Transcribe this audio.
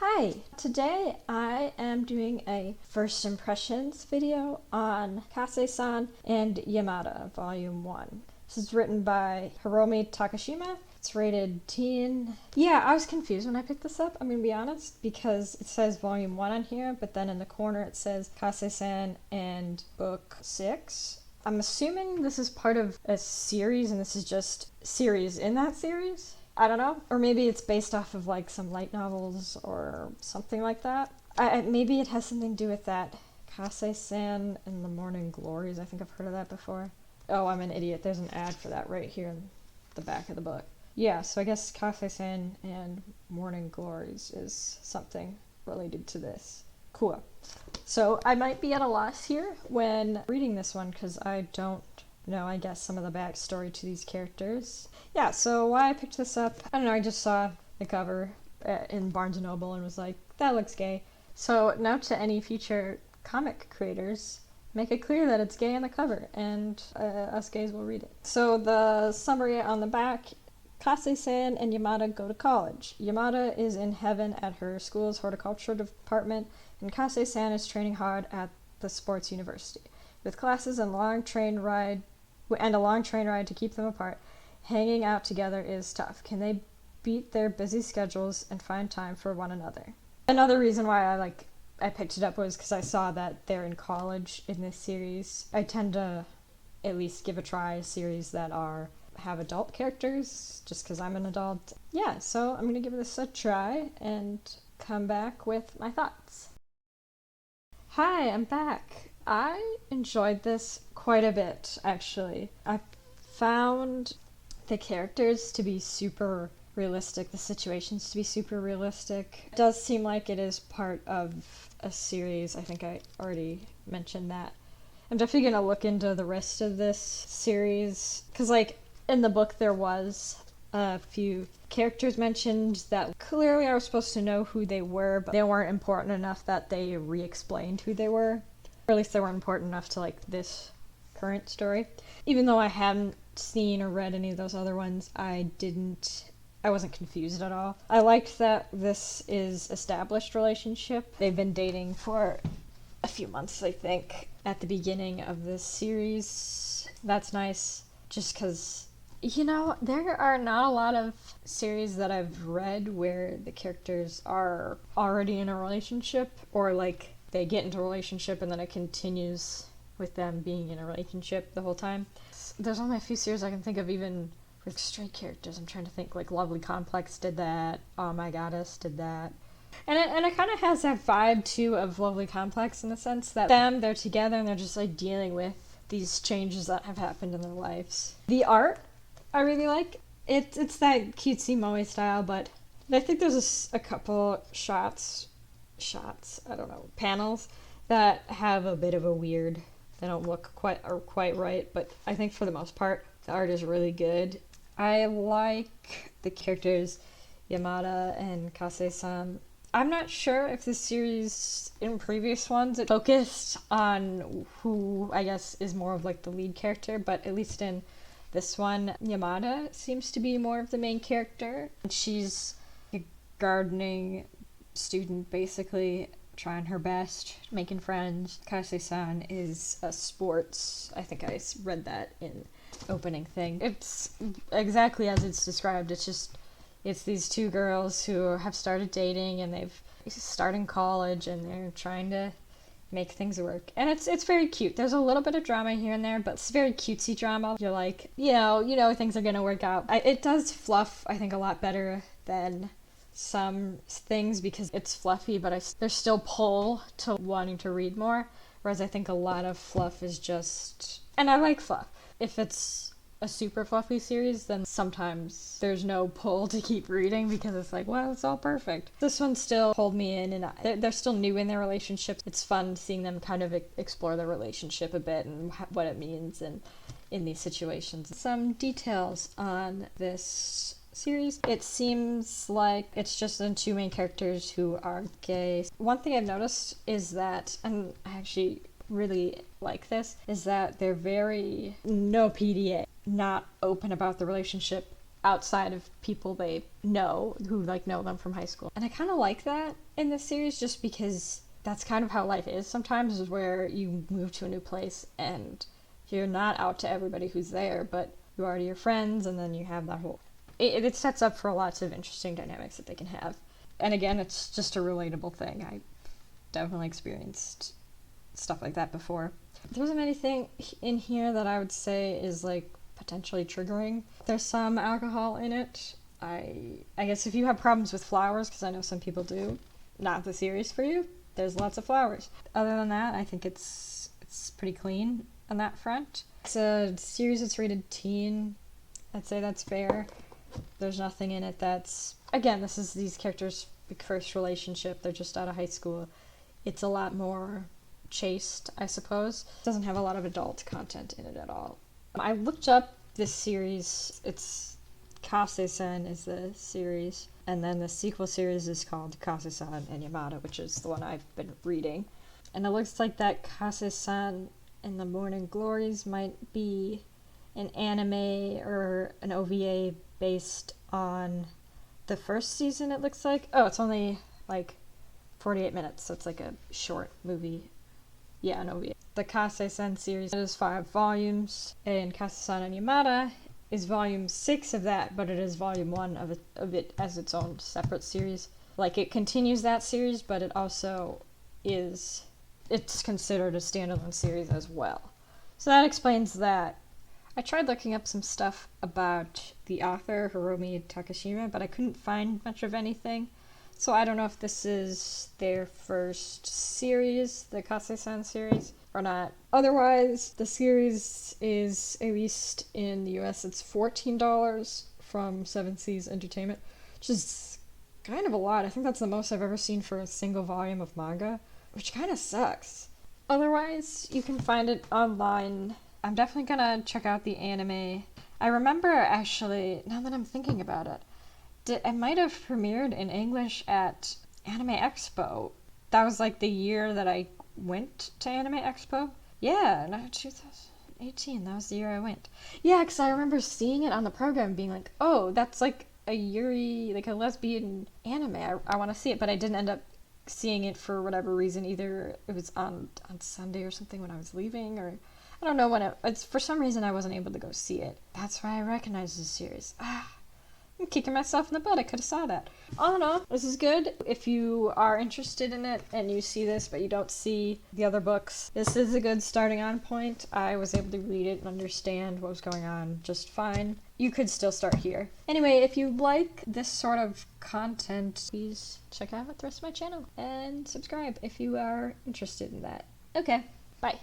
Hi! Today I am doing a first impressions video on Kase-San and Yamada, Volume 1. This is written by Hiromi Takashima. It's rated teen. Yeah, I was confused when I picked this up, I'm gonna be honest, because it says Volume 1 on here, but then in the corner it says Kase-San and Book 6. I'm assuming this is part of a series and this is just series in that series? I don't know. Or maybe it's based off of like some light novels or something like that. Maybe it has something to do with that Kase-San and the Morning Glories. I think I've heard of that before. Oh, I'm an idiot. There's an ad for that right here in the back of the book. Yeah, so I guess Kase-San and Morning Glories is something related to this. Cool. So I might be at a loss here when reading this one because I don't know, I guess, some of the backstory to these characters. Yeah, so why I picked this up, I don't know, I just saw the cover in Barnes & Noble and was like, that looks gay. So now to any future comic creators, make it clear that it's gay on the cover, and us gays will read it. So the summary on the back, Kase-San and Yamada go to college. Yamada is in heaven at her school's horticulture department, and Kase-San is training hard at the sports university. With classes and a long train ride to keep them apart, hanging out together is tough. Can they beat their busy schedules and find time for one another? Another reason why I picked it up was because I saw that they're in college in this series. I tend to at least give a try a series that have adult characters, just because I'm an adult. Yeah, so I'm going to give this a try and come back with my thoughts. Hi, I'm back. I enjoyed this quite a bit, actually. I found the characters to be super realistic, the situations to be super realistic. It does seem like it is part of a series. I think I already mentioned that. I'm definitely gonna look into the rest of this series, because in the book there was a few characters mentioned that clearly I was supposed to know who they were, but they weren't important enough that they re-explained who they were. Or at least they weren't important enough to this current story. Even though I hadn't seen or read any of those other ones, I wasn't confused at all. I liked that this is established relationship. They've been dating for a few months, I think, at the beginning of this series. That's nice, just because, there are not a lot of series that I've read where the characters are already in a relationship, or they get into a relationship and then it continues with them being in a relationship the whole time. There's only a few series I can think of, even with straight characters. I'm trying to think, Lovely Complex did that, Oh My Goddess did that. And it kind of has that vibe, too, of Lovely Complex, in the sense that they're together and they're just, dealing with these changes that have happened in their lives. The art, I really like. It's that cutesy moe style, but I think there's a couple panels that have a bit of a weird, they don't look quite right, but I think for the most part, the art is really good. I like the characters Yamada and Kase-san. I'm not sure if this series, in previous ones, it focused on who, I guess, is more of the lead character, but at least in this one, Yamada seems to be more of the main character. She's a gardening student, basically, trying her best, making friends. Kase-san is a sports, I think I read that in opening thing. It's exactly as it's described. It's these two girls who have started dating and they've started college and they're trying to make things work. And it's very cute. There's a little bit of drama here and there, but it's very cutesy drama. You're like, things are gonna work out. It does fluff, I think, a lot better than some things because it's fluffy, but there's still pull to wanting to read more, whereas I think a lot of fluff is just, and I like fluff. If it's a super fluffy series, then sometimes there's no pull to keep reading because it's it's all perfect. This one still pulled me in, and they're still new in their relationship. It's fun seeing them kind of explore their relationship a bit and what it means in these situations. Some details on this series. It seems like it's just the two main characters who are gay. One thing I've noticed is that, and I actually really like this, is that they're very no PDA, not open about the relationship outside of people they know who like know them from high school. And I kind of like that in this series just because that's kind of how life is sometimes, is where you move to a new place and you're not out to everybody who's there, but you are to your friends, and then you have that whole... It sets up for lots of interesting dynamics that they can have. And again, it's just a relatable thing. I definitely experienced stuff like that before. There wasn't anything in here that I would say is like potentially triggering. There's some alcohol in it. I guess if you have problems with flowers, because I know some people do, not the series for you. There's lots of flowers. Other than that, I think it's pretty clean on that front. It's a series that's rated teen. I'd say that's fair. There's nothing in it that's... Again, this is these characters' first relationship. They're just out of high school. It's a lot more chaste, I suppose. It doesn't have a lot of adult content in it at all. I looked up this series. It's Kase-San is the series, and then the sequel series is called Kase-San Yamada, which is the one I've been reading. And it looks like that Kase-San and the Morning Glories might be an anime or an OVA based on the first season, it looks like. Oh, it's only like 48 minutes, so it's like a short movie. Yeah, an OVA. The Kase-San series is 5 volumes, and Kase-San Yamada is volume 6 of that, but it is volume 1 of it as its own separate series. Like, it continues that series, but it also is... It's considered a standalone series as well. So that explains that. I tried looking up some stuff about the author, Hiromi Takashima, but I couldn't find much of anything. So I don't know if this is their first series, the Kase-San series, or not. Otherwise, the series is, at least in the US, it's $14 from Seven Seas Entertainment, which is kind of a lot. I think that's the most I've ever seen for a single volume of manga, which kind of sucks. Otherwise, you can find it online. I'm definitely gonna check out the anime. I remember, actually, now that I'm thinking about it, it might have premiered in English at Anime Expo. That was like the year that I went to Anime Expo. Yeah, no, 2018, that was the year I went. Yeah, because I remember seeing it on the program being like, oh, that's like a yuri, like a lesbian anime. I want to see it, but I didn't end up seeing it for whatever reason. Either it was on Sunday or something when I was leaving, or I don't know when it's for some reason I wasn't able to go see it. That's why I recognize this series. I'm kicking myself in the butt. I could have saw that. All in all, this is good. If you are interested in it and you see this but you don't see the other books, this is a good starting on point. I was able to read it and understand what was going on just fine. You could still start here. Anyway, if you like this sort of content, please check out the rest of my channel and subscribe if you are interested in that. Okay, bye.